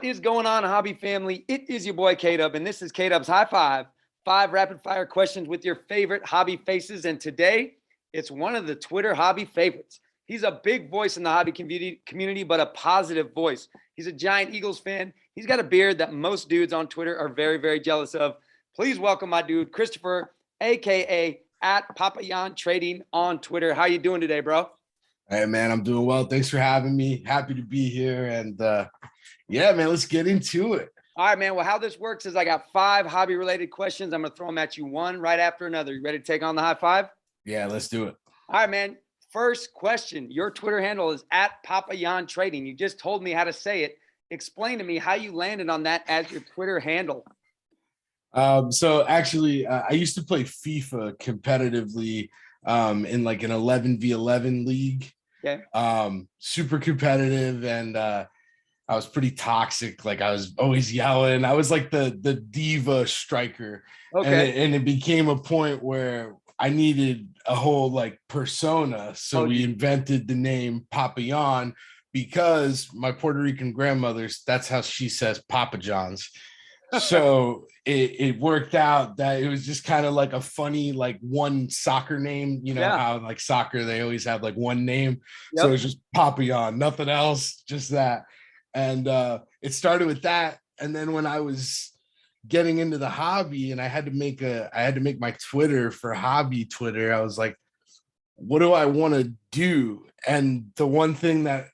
What is going on, hobby family? It is your boy K-Dub, and this is K-Dub's High Five. 5 rapid fire questions with your favorite hobby faces. And today, it's one of the Twitter hobby favorites. He's a big voice in the hobby community, but a positive voice. He's a giant Eagles fan. He's got a beard that most dudes on Twitter are very, very jealous of. Please welcome my dude, Christopher, aka at Papayan Trading on Twitter. How you doing today, bro? Hey man, I'm doing well. Thanks for having me. Happy to be here. And yeah, man, let's get into it. All right, man. Well, how this works is I got 5 hobby related questions. I'm going to throw them at you one right after another. You ready to take on the high five? Yeah, let's do it. All right, man. First question. Your Twitter handle is at Papayan Trading. You just told me how to say it. Explain to me how you landed on that as your Twitter handle. So actually, I used to play FIFA competitively in like an 11v11 league. Okay. Super competitive, and I was pretty toxic. Like I was always yelling. I was like the diva striker. Okay. And it became a point where I needed a whole like persona. So we invented the name Papayan because my Puerto Rican grandmother's, that's how she says Papa John's. So it worked out that it was just kind of like a funny, like one soccer name, you know, how like soccer, they always have like one name. Yep. So it was just Papayan, nothing else, just that. And it started with that. And then when I was getting into the hobby and I had to make my Twitter for hobby Twitter, I was like, what do I want to do? And the one thing that,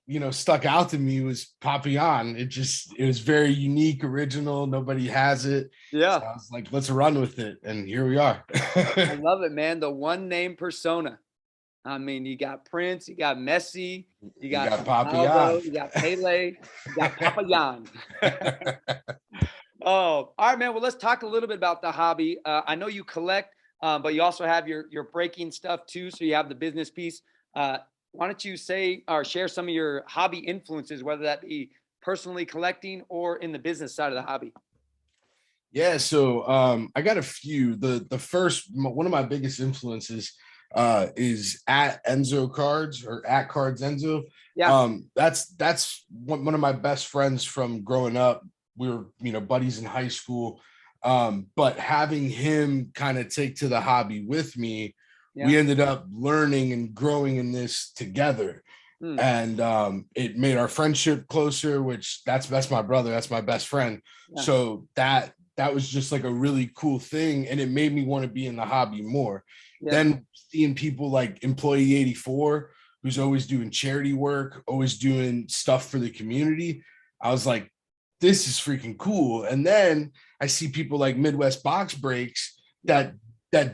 you know, stuck out to me was Papayan. It was very unique, original. Nobody has it. Yeah. So I was like, let's run with it. And here we are. I love it, man. The one name persona. I mean, you got Prince, you got Messi, you got Papayan, you got Pele, you got Papayan. Oh, all right, man. Well, let's talk a little bit about the hobby. I know you collect, but you also have your breaking stuff too. So you have the business piece. Why don't you say or share some of your hobby influences, whether that be personally collecting or in the business side of the hobby? Yeah, so I got a few. The first one of my biggest influences is at Enzo Cards or at Cards Enzo. Yeah. That's one of my best friends from growing up. We were, you know, buddies in high school. But having him kind of take to the hobby with me, we ended up learning and growing in this together. And it made our friendship closer, which that's my brother, that's my best friend. So that was just like a really cool thing, and it made me want to be in the hobby more. Then seeing people like Employee 84, who's always doing charity work, always doing stuff for the community, I was like, this is freaking cool. And then I see people like Midwest Box Breaks that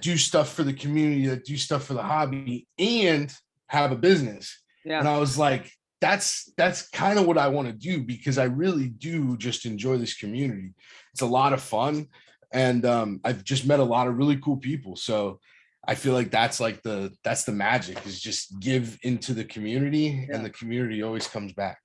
do stuff for the community, that do stuff for the hobby and have a business. And I was like, that's kind of what I want to do, because I really do just enjoy this community. It's a lot of fun. And I've just met a lot of really cool people. So I feel like that's the magic, is just give into the community, and the community always comes back.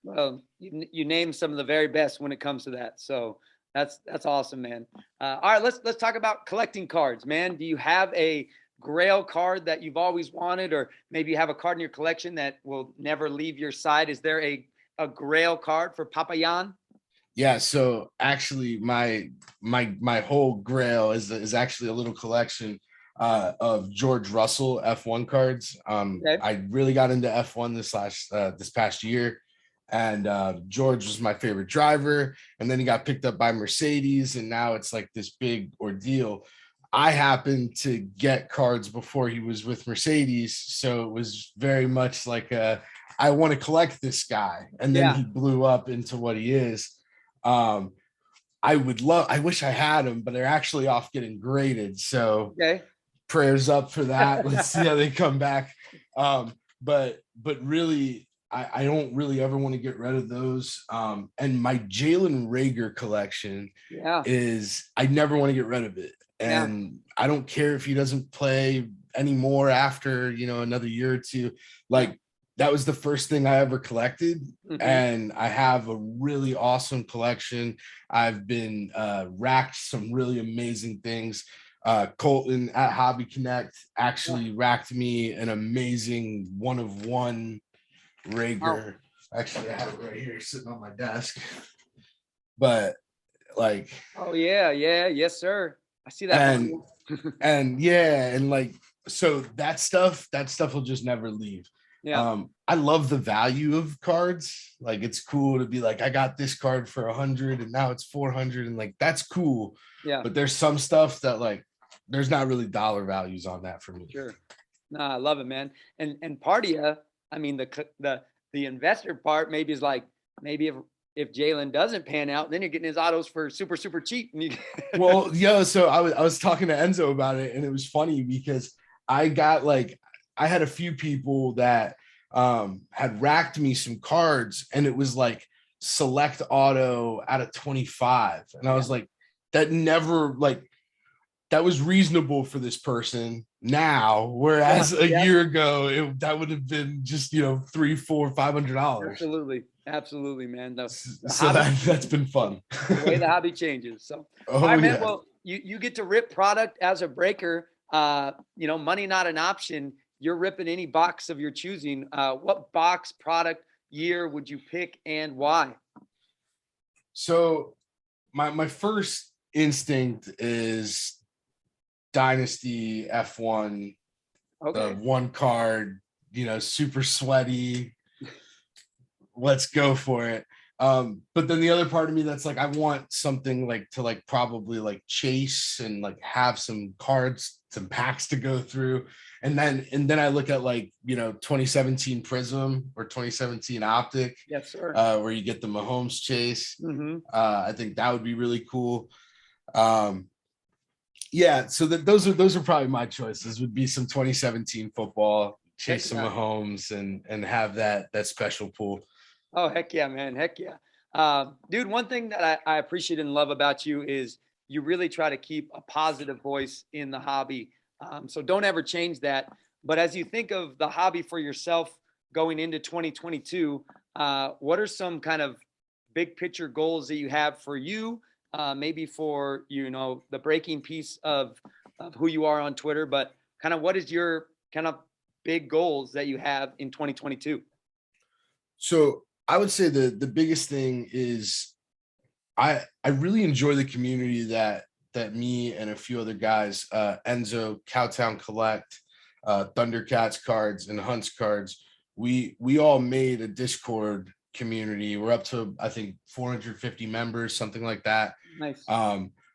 Well, you named some of the very best when it comes to that. So that's awesome, man. All right, let's talk about collecting cards, man. Do you have a Grail card that you've always wanted, or maybe you have a card in your collection that will never leave your side? Is there a Grail card for Papayan? Yeah, so actually my whole Grail is actually a little collection of George Russell F1 cards. I really got into F1 this past year, and George was my favorite driver, and then he got picked up by Mercedes, and now it's like this big ordeal. I happened to get cards before he was with Mercedes, so it was very much like I want to collect this guy, and then he blew up into what he is. I wish I had them, but they're actually off getting graded, so prayers up for that. Let's see how they come back. But really, I don't really ever want to get rid of those. And my Jalen Reagor collection is, I never want to get rid of it. And I don't care if he doesn't play anymore after, you know, another year or two. Like, that was the first thing I ever collected. And I have a really awesome collection. I've been racked some really amazing things. Colton at Hobby Connect actually racked me an amazing 1-of-1 Reagor Actually, I have it right here sitting on my desk. But like, oh yeah, yes sir. I see that. And yeah, and like, so that stuff will just never leave. Yeah. I love the value of cards. Like, it's cool to be like, I got this card for 100 and now it's 400, and like, that's cool. Yeah. But there's some stuff that like, there's not really dollar values on that for me. Sure. No, I love it, man. And part of you, I mean, the investor part maybe is like, maybe if Jalen doesn't pan out, then you're getting his autos for super, super cheap. Well, yeah. So I was talking to Enzo about it, and it was funny because I had a few people that had racked me some cards, and it was like select auto out of 25. And I was like, that never, like, that was reasonable for this person now, whereas a year ago that would have been just, $300, $400, $500. Absolutely, man. So that's been fun. The way the hobby changes. So, all right, man. Well, you get to rip product as a breaker. Money not an option. You're ripping any box of your choosing. What box, product, year would you pick, and why? So my first instinct is Dynasty F1. Okay. One card, super sweaty. Let's go for it. But then the other part of me that's like, I want something like to like probably like chase and like have some cards, some packs to go through. And then I look at like, 2017 Prism or 2017 Optic. Yes, sir. Where you get the Mahomes chase. Mm-hmm. I think that would be really cool. Yeah, so those are probably my choices. Would be some 2017 football, chase some Mahomes, and have that special pool. Oh, heck yeah, man. Heck yeah. Dude, one thing that I appreciate and love about you is you really try to keep a positive voice in the hobby. So don't ever change that. But as you think of the hobby for yourself going into 2022, what are some kind of big picture goals that you have for you? Maybe for, the breaking piece of who you are on Twitter, but kind of what is your kind of big goals that you have in 2022? So I would say the biggest thing is I really enjoy the community that me and a few other guys, Enzo, Cowtown Collect, Thundercats cards, and Hunts cards, we all made a Discord community. We're up to, I think, 450 members, something like that. Nice.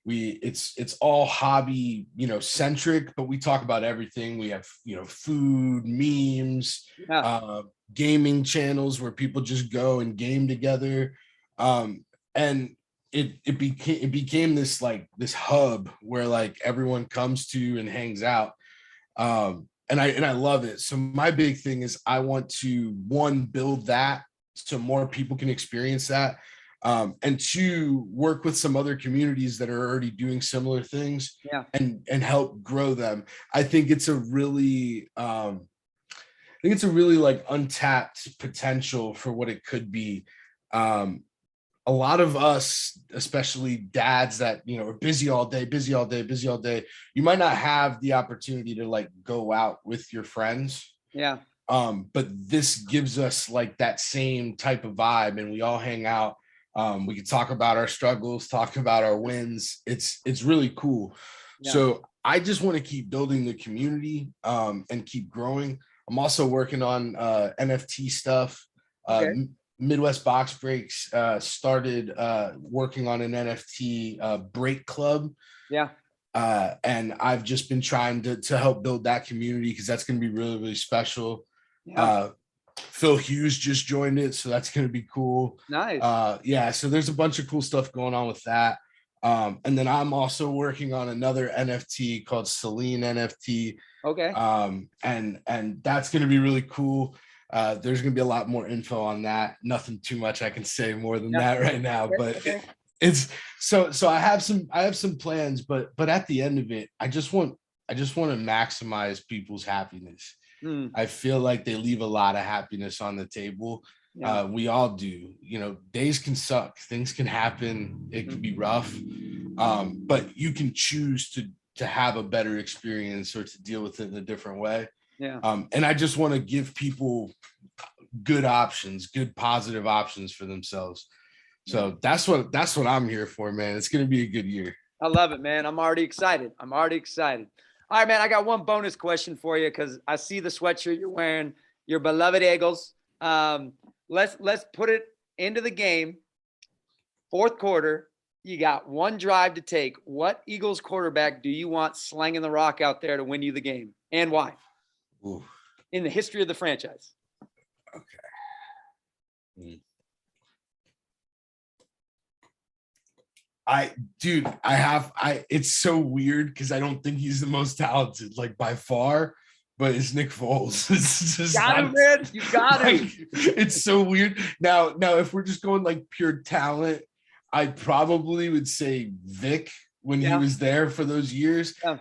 It's all hobby, centric, but we talk about everything. We have, food, memes, gaming channels where people just go and game together. And it became this hub where like everyone comes to and hangs out. And I love it. So my big thing is I want to, one, build that so more people can experience that. And two, work with some other communities that are already doing similar things, and help grow them. I think it's a really, like untapped potential for what it could be. A lot of us, especially dads that, are busy all day, you might not have the opportunity to like go out with your friends. Yeah. But this gives us like that same type of vibe, and we all hang out. We can talk about our struggles, talk about our wins. It's really cool. Yeah. So I just want to keep building the community, and keep growing. I'm also working on NFT stuff. Okay. Midwest Box Breaks started working on an NFT break club. Yeah. And I've just been trying to help build that community because that's going to be really, really special. Yeah. Phil Hughes just joined it, so that's going to be cool. Nice. So there's a bunch of cool stuff going on with that. And then I'm also working on another NFT called Celine NFT. Okay. And that's going to be really cool. There's going to be a lot more info on that. Nothing too much I can say more than that right now, but it's so I have some plans, but at the end of it, I just want to maximize people's happiness. I feel like they leave a lot of happiness on the table. Yeah. We all do. Days can suck, things can happen, it can be rough, but you can choose to have a better experience or to deal with it in a different way. Yeah. And I just want to give people good options, good positive options for themselves. So that's what I'm here for, man. It's going to be a good year. I love it, man. I'm already excited. All right, man. I got one bonus question for you because I see the sweatshirt you're wearing, your beloved Eagles. Let's put it into the game. Fourth quarter, you got one drive to take. What Eagles quarterback do you want slanging the rock out there to win you the game, and why? Ooh. In the history of the franchise. Okay. It's so weird because I don't think he's the most talented, like by far, but it's Nick Foles. It's just got him, man. You got him. It's so weird. Now, if we're just going like pure talent, I probably would say Vic when he was there for those years. Yeah.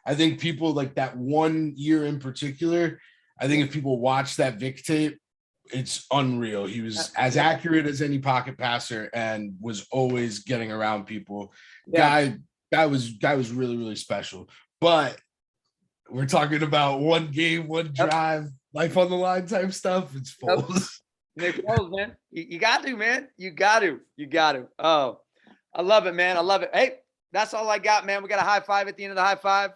I think people like that 1 year in particular. I think if people watch that Vic tape, it's unreal. He was as accurate as any pocket passer and was always getting around people. Yeah. Guy was really, really special. But we're talking about one game, one drive, life on the line type stuff. It's Foles. Nick Foles, man. You got to, man. You got to. Oh, I love it, man. I love it. Hey, that's all I got, man. We got a high five at the end of the high five.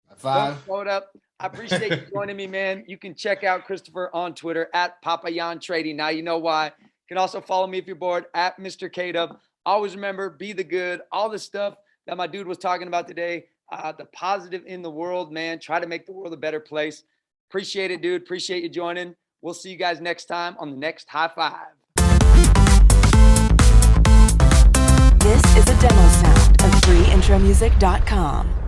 High five. Throw it up. I appreciate you joining me, man. You can check out Christopher on Twitter at Papayan Trading. Now you know why. You can also follow me if you're bored at Mr. K-Dub. Always remember, be the good. All the stuff that my dude was talking about today, the positive in the world, man. Try to make the world a better place. Appreciate it, dude. Appreciate you joining. We'll see you guys next time on the next High Five. This is a demo sound of freeintromusic.com.